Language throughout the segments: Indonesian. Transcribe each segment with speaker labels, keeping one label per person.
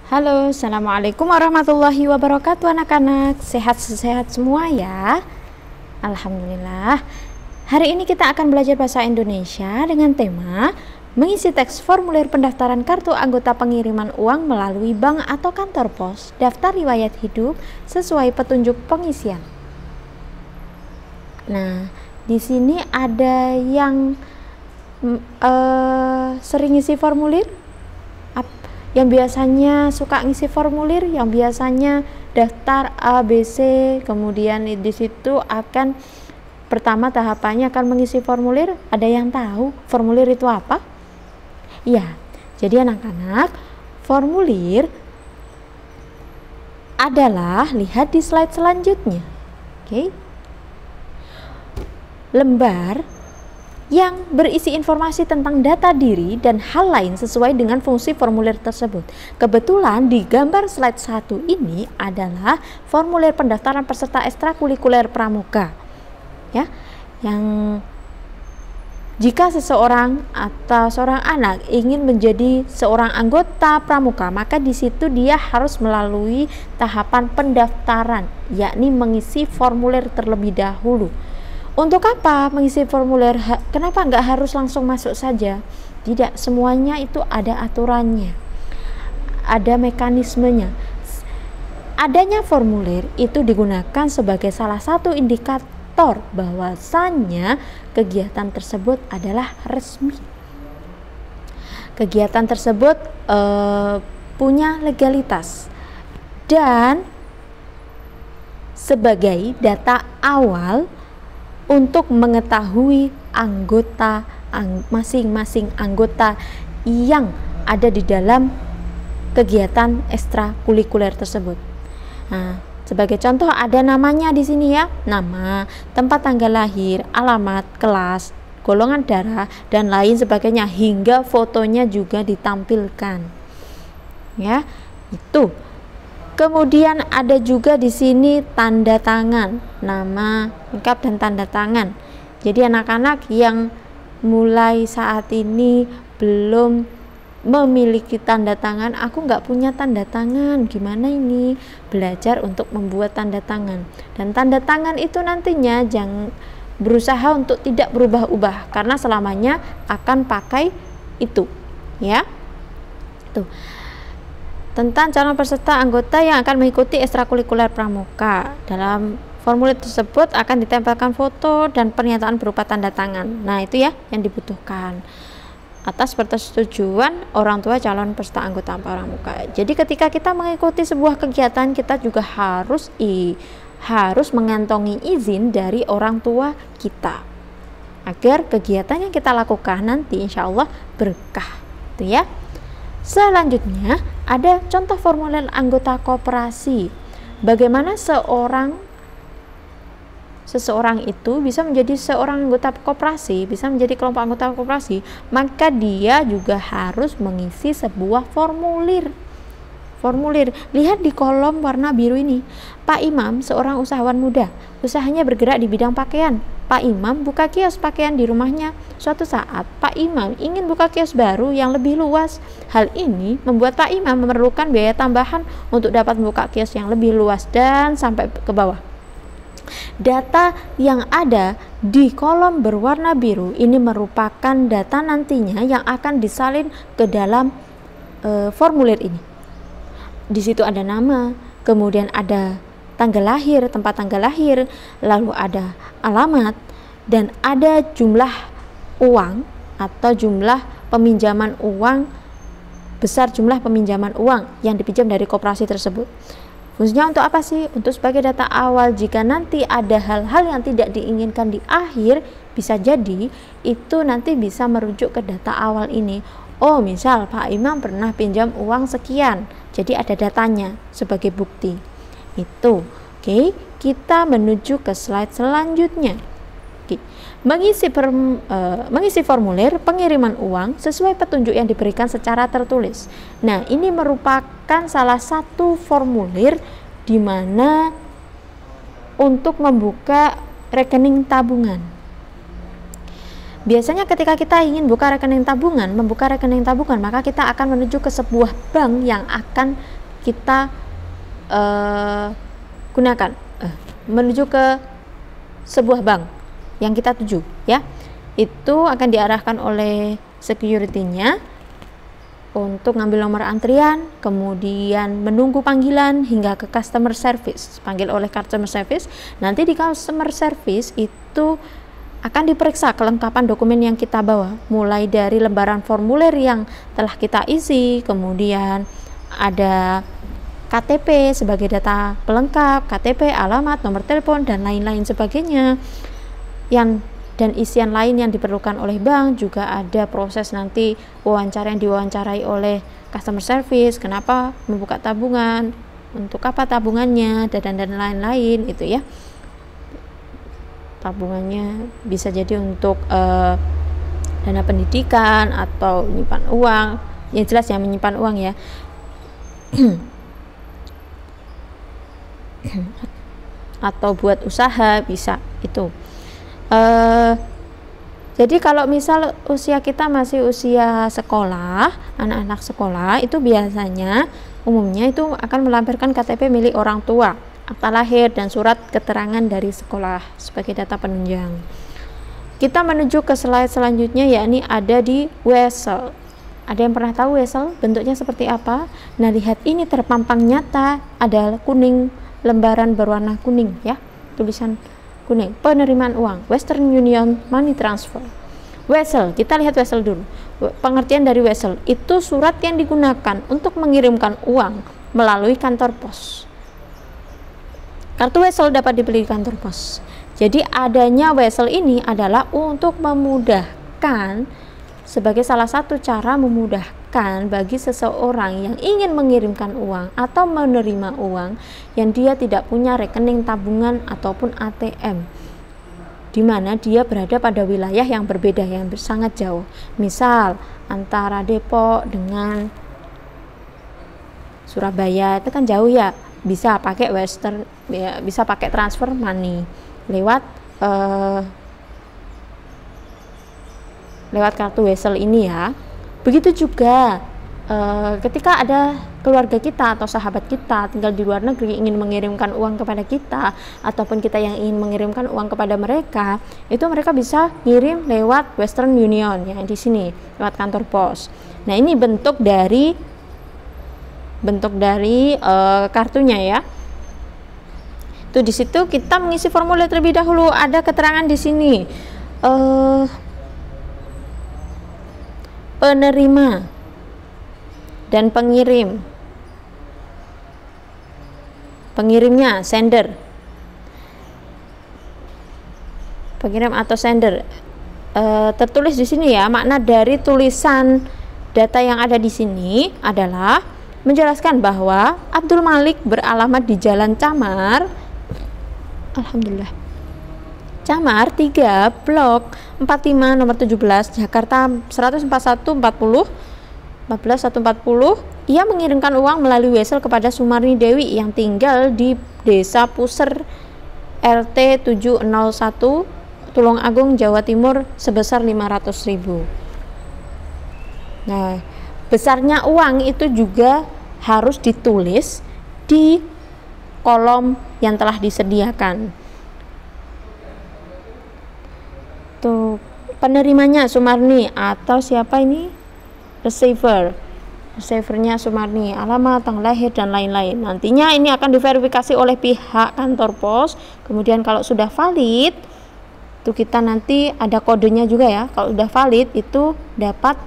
Speaker 1: Halo, assalamualaikum warahmatullahi wabarakatuh anak-anak. Sehat-sehat semua ya. Alhamdulillah. Hari ini kita akan belajar bahasa Indonesia dengan tema mengisi teks formulir pendaftaran kartu anggota pengiriman uang melalui bank atau kantor pos, daftar riwayat hidup sesuai petunjuk pengisian. Nah, di sini ada yang sering isi formulir, yang biasanya suka ngisi formulir, yang biasanya daftar A, B, C, kemudian di situ akan pertama tahapannya akan mengisi formulir. Ada yang tahu formulir itu apa? Iya, jadi anak-anak, formulir adalah, lihat di slide selanjutnya. Oke. Lembar yang berisi informasi tentang data diri dan hal lain sesuai dengan fungsi formulir tersebut. Kebetulan di gambar slide 1 ini adalah formulir pendaftaran peserta ekstrakurikuler pramuka. Ya, yang jika seseorang atau seorang anak ingin menjadi seorang anggota pramuka, maka di situ dia harus melalui tahapan pendaftaran, yakni mengisi formulir terlebih dahulu. Untuk apa mengisi formulir? Kenapa nggak harus langsung masuk saja? Tidak, semuanya itu ada aturannya, ada mekanismenya. Adanya formulir itu digunakan sebagai salah satu indikator bahwasannya kegiatan tersebut adalah resmi. Kegiatan tersebut punya legalitas dan sebagai data awal untuk mengetahui masing-masing anggota yang ada di dalam kegiatan ekstrakurikuler tersebut. Nah, sebagai contoh ada namanya di sini ya, nama, tempat tanggal lahir, alamat, kelas, golongan darah dan lain sebagainya, hingga fotonya juga ditampilkan. Ya, itu. Kemudian ada juga di sini tanda tangan, nama lengkap dan tanda tangan. Jadi anak-anak yang mulai saat ini belum memiliki tanda tangan, aku nggak punya tanda tangan, gimana ini? Belajar untuk membuat tanda tangan. Dan tanda tangan itu nantinya jangan berusaha untuk tidak berubah-ubah, karena selamanya akan pakai itu, ya. Tuh. Tentang calon peserta anggota yang akan mengikuti ekstrakurikuler pramuka. Dalam formulir tersebut akan ditempelkan foto dan pernyataan berupa tanda tangan. Nah, itu ya yang dibutuhkan atas persetujuan orang tua calon peserta anggota pramuka. Jadi ketika kita mengikuti sebuah kegiatan, kita juga harus mengantongi izin dari orang tua kita agar kegiatan yang kita lakukan nanti insya Allah berkah. Itu ya. Selanjutnya ada contoh formulir anggota koperasi. Bagaimana seseorang itu bisa menjadi seorang anggota koperasi, bisa menjadi kelompok anggota koperasi, maka dia juga harus mengisi sebuah formulir. Lihat di kolom warna biru ini. Pak Imam seorang usahawan muda, usahanya bergerak di bidang pakaian. Pak Imam buka kios pakaian di rumahnya. Suatu saat Pak Imam ingin buka kios baru yang lebih luas. Hal ini membuat Pak Imam memerlukan biaya tambahan untuk dapat membuka kios yang lebih luas, dan sampai ke bawah. Data yang ada di kolom berwarna biru ini merupakan data nantinya yang akan disalin ke dalam formulir ini. Di situ ada nama, kemudian ada tanggal lahir, tempat tanggal lahir, lalu ada alamat, dan ada jumlah uang atau jumlah peminjaman uang, besar jumlah peminjaman uang yang dipinjam dari koperasi tersebut. Fungsinya untuk apa sih? Untuk sebagai data awal jika nanti ada hal-hal yang tidak diinginkan di akhir, bisa jadi itu nanti bisa merujuk ke data awal ini. Oh, misal Pak Imam pernah pinjam uang sekian, jadi ada datanya sebagai bukti. Itu. Oke, kita menuju ke slide selanjutnya. Oke. Mengisi formulir pengiriman uang sesuai petunjuk yang diberikan secara tertulis. Nah, ini merupakan salah satu formulir di mana untuk membuka rekening tabungan. Biasanya ketika kita ingin membuka rekening tabungan, maka kita akan menuju ke sebuah bank yang akan kita gunakan, menuju ke sebuah bank yang kita tuju ya, itu akan diarahkan oleh security-nya untuk ngambil nomor antrian, kemudian menunggu panggilan hingga ke customer service, panggil oleh customer service. Nanti di customer service itu akan diperiksa kelengkapan dokumen yang kita bawa, mulai dari lembaran formulir yang telah kita isi, kemudian ada KTP sebagai data pelengkap, KTP, alamat, nomor telepon, dan lain-lain sebagainya, dan isian lain yang diperlukan oleh bank. Juga ada proses nanti wawancara yang diwawancarai oleh customer service, kenapa membuka tabungan, untuk apa tabungannya, dan lain-lain itu ya. Tabungannya bisa jadi untuk dana pendidikan atau menyimpan uang, yang jelas ya menyimpan uang ya. Atau buat usaha bisa itu. Jadi kalau misal usia kita masih usia sekolah, anak-anak sekolah itu biasanya umumnya itu akan melampirkan KTP milik orang tua, akta lahir, dan surat keterangan dari sekolah sebagai data penunjang. Kita menuju ke slide selanjutnya, yakni ada di Wesel. Ada yang pernah tahu Wesel bentuknya seperti apa? Nah, lihat ini terpampang nyata, ada kuning, lembaran berwarna kuning ya, tulisan kuning, penerimaan uang, Western Union Money Transfer. Wesel, kita lihat Wesel dulu. Pengertian dari Wesel itu surat yang digunakan untuk mengirimkan uang melalui kantor pos. Kartu Wesel dapat dibeli di kantor pos. Jadi adanya Wesel ini adalah untuk memudahkan, sebagai salah satu cara memudahkan bagi seseorang yang ingin mengirimkan uang atau menerima uang yang dia tidak punya rekening tabungan ataupun ATM, di mana dia berada pada wilayah yang berbeda, yang sangat jauh. Misal antara Depok dengan Surabaya itu kan jauh ya, bisa pakai Western ya, bisa pakai transfer money lewat kartu Wesel ini ya. Begitu juga ketika ada keluarga kita atau sahabat kita tinggal di luar negeri ingin mengirimkan uang kepada kita, ataupun kita yang ingin mengirimkan uang kepada mereka, itu mereka bisa ngirim lewat Western Union yang di sini, lewat kantor pos. Nah, ini bentuk dari kartunya ya. Itu di situ kita mengisi formulir terlebih dahulu. Ada keterangan di sini. Penerima dan pengirim. Pengirimnya sender. Pengirim atau sender. Tertulis di sini ya, makna dari tulisan data yang ada di sini adalah menjelaskan bahwa Abdul Malik beralamat di Jalan Camar, alhamdulillah, Camar 3, Blok 45, nomor 17, Jakarta 14140. Ia mengirimkan uang melalui Wesel kepada Sumarni Dewi yang tinggal di Desa Puser, RT 701, Tulung Agung, Jawa Timur, sebesar 500.000. Nah, besarnya uang itu juga harus ditulis di kolom yang telah disediakan. Tuh, penerimanya Sumarni atau siapa ini? Receivernya Sumarni, alamat, tanggal lahir, dan lain-lain. Nantinya ini akan diverifikasi oleh pihak kantor pos. Kemudian kalau sudah valid, itu kita nanti ada kodenya juga ya. Kalau sudah valid itu dapat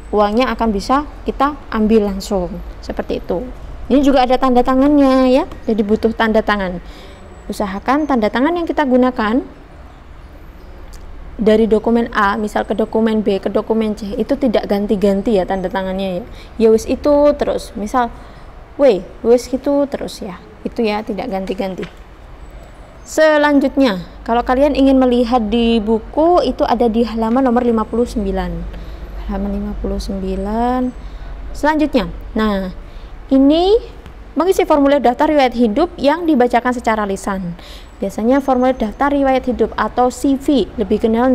Speaker 1: uangnya, akan bisa kita ambil langsung seperti itu. Ini juga ada tanda tangannya ya, jadi butuh tanda tangan. Usahakan tanda tangan yang kita gunakan dari dokumen A misal ke dokumen B ke dokumen C itu tidak ganti-ganti ya tanda tangannya ya. Ya wis itu terus, misal wis gitu terus ya. Itu ya, tidak ganti-ganti. Selanjutnya, kalau kalian ingin melihat di buku itu ada di halaman nomor 59. Halaman 59. Selanjutnya, nah ini mengisi formulir daftar riwayat hidup yang dibacakan secara lisan. Biasanya formulir daftar riwayat hidup atau CV lebih dikenal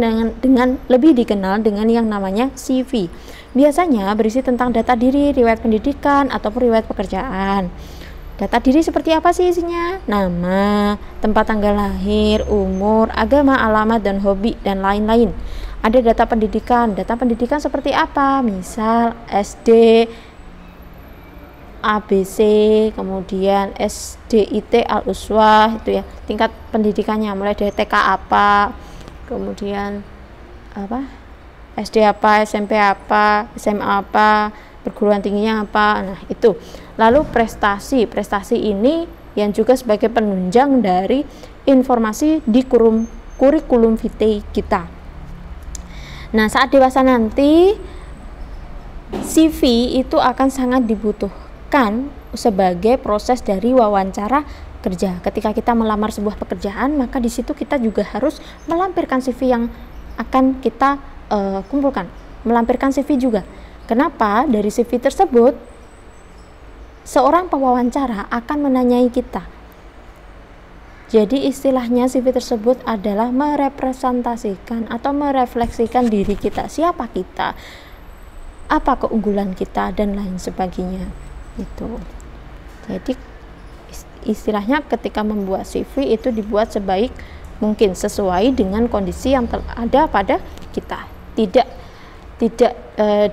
Speaker 1: dengan yang namanya CV. Biasanya berisi tentang data diri, riwayat pendidikan, ataupun riwayat pekerjaan. Data diri seperti apa sih isinya? Nama, tempat tanggal lahir, umur, agama, alamat, dan hobi, dan lain-lain. Ada data pendidikan seperti apa? Misal SD, ABC, kemudian SDIT, Al-Uswah, itu ya, tingkat pendidikannya mulai dari TK apa, kemudian SD apa, SMP apa, SMA apa, perguruan tingginya apa. Nah, itu. Lalu prestasi ini yang juga sebagai penunjang dari informasi di kurikulum vitae kita. Nah, saat dewasa nanti CV itu akan sangat dibutuhkan sebagai proses dari wawancara kerja. Ketika kita melamar sebuah pekerjaan, maka di situ kita juga harus melampirkan CV yang akan kita kumpulkan, melampirkan CV juga. Kenapa? Dari CV tersebut seorang pewawancara akan menanyai kita. Jadi istilahnya CV tersebut adalah merepresentasikan atau merefleksikan diri kita, siapa kita, apa keunggulan kita, dan lain sebagainya. Itu. Jadi istilahnya ketika membuat CV itu dibuat sebaik mungkin sesuai dengan kondisi yang ada pada kita. Tidak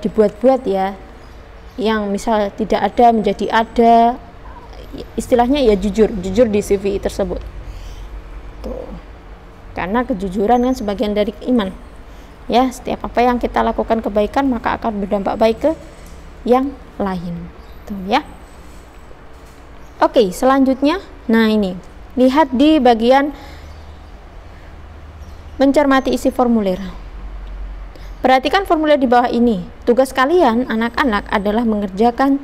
Speaker 1: dibuat-buat ya, yang misal tidak ada menjadi ada, istilahnya ya jujur di CV tersebut. Tuh. Karena kejujuran kan sebagian dari iman. Ya, setiap apa yang kita lakukan kebaikan maka akan berdampak baik ke yang lain. Tuh ya. Oke, selanjutnya, nah ini, lihat di bagian mencermati isi formulir. Perhatikan formulir di bawah ini. Tugas kalian anak-anak adalah mengerjakan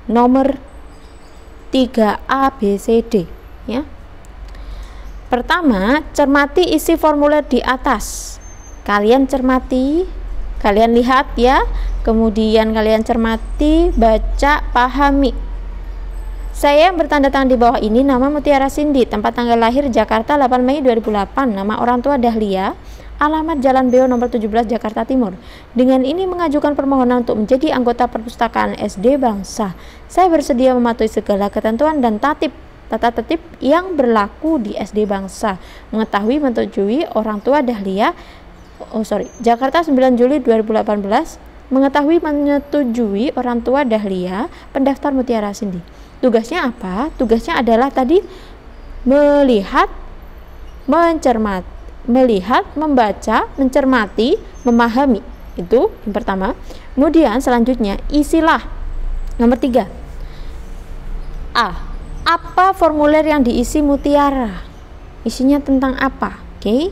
Speaker 1: nomor 3A, B, C, D ya. Pertama, cermati isi formulir di atas. Kalian cermati, kalian lihat ya, kemudian kalian cermati, baca, pahami. Saya yang bertanda tangan di bawah ini nama Mutiara Cindy, tempat tanggal lahir Jakarta 8 Mei 2008, nama orang tua Dahlia, alamat Jalan Beo nomor 17 Jakarta Timur. Dengan ini mengajukan permohonan untuk menjadi anggota perpustakaan SD Bangsa. Saya bersedia mematuhi segala ketentuan dan tata tertib yang berlaku di SD Bangsa. Mengetahui menyetujui orang tua Dahlia, Jakarta 9 Juli 2018. Mengetahui menyetujui orang tua Dahlia, pendaftar Mutiara Cindy. Tugasnya apa? Tugasnya adalah tadi melihat, membaca, mencermati, memahami. Itu yang pertama. Kemudian selanjutnya isilah. Nomor 3. A. Apa formulir yang diisi Mutiara? Isinya tentang apa? Oke.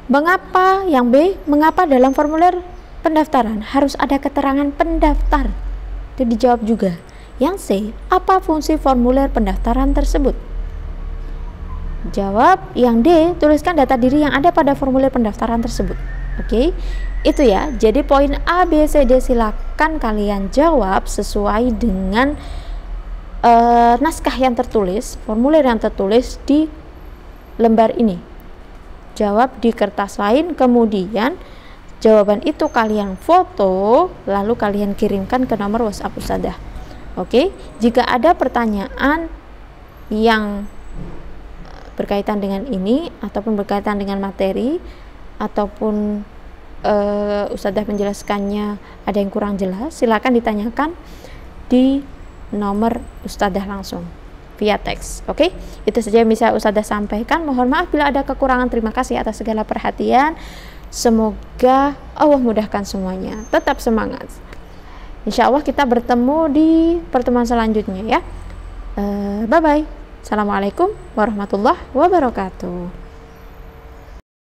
Speaker 1: Mengapa? Yang B. Mengapa dalam formulir pendaftaran harus ada keterangan pendaftar? Itu dijawab juga. Yang C. Apa fungsi formulir pendaftaran tersebut? Jawab. Yang D. Tuliskan data diri yang ada pada formulir pendaftaran tersebut. Oke, itu ya. Jadi poin A, B, C, D silakan kalian jawab sesuai dengan naskah yang tertulis, formulir yang tertulis di lembar ini. Jawab di kertas lain, kemudian jawaban itu kalian foto, lalu kalian kirimkan ke nomor WhatsApp Ustadzah. Oke, jika ada pertanyaan yang berkaitan dengan ini ataupun berkaitan dengan materi ataupun Ustadzah menjelaskannya ada yang kurang jelas, silakan ditanyakan di nomor Ustadzah langsung via teks. Oke, itu saja yang bisa Ustadzah sampaikan. Mohon maaf bila ada kekurangan. Terima kasih atas segala perhatian. Semoga Allah mudahkan semuanya. Tetap semangat. Insya Allah kita bertemu di pertemuan selanjutnya ya. Bye bye. Assalamualaikum warahmatullahi wabarakatuh.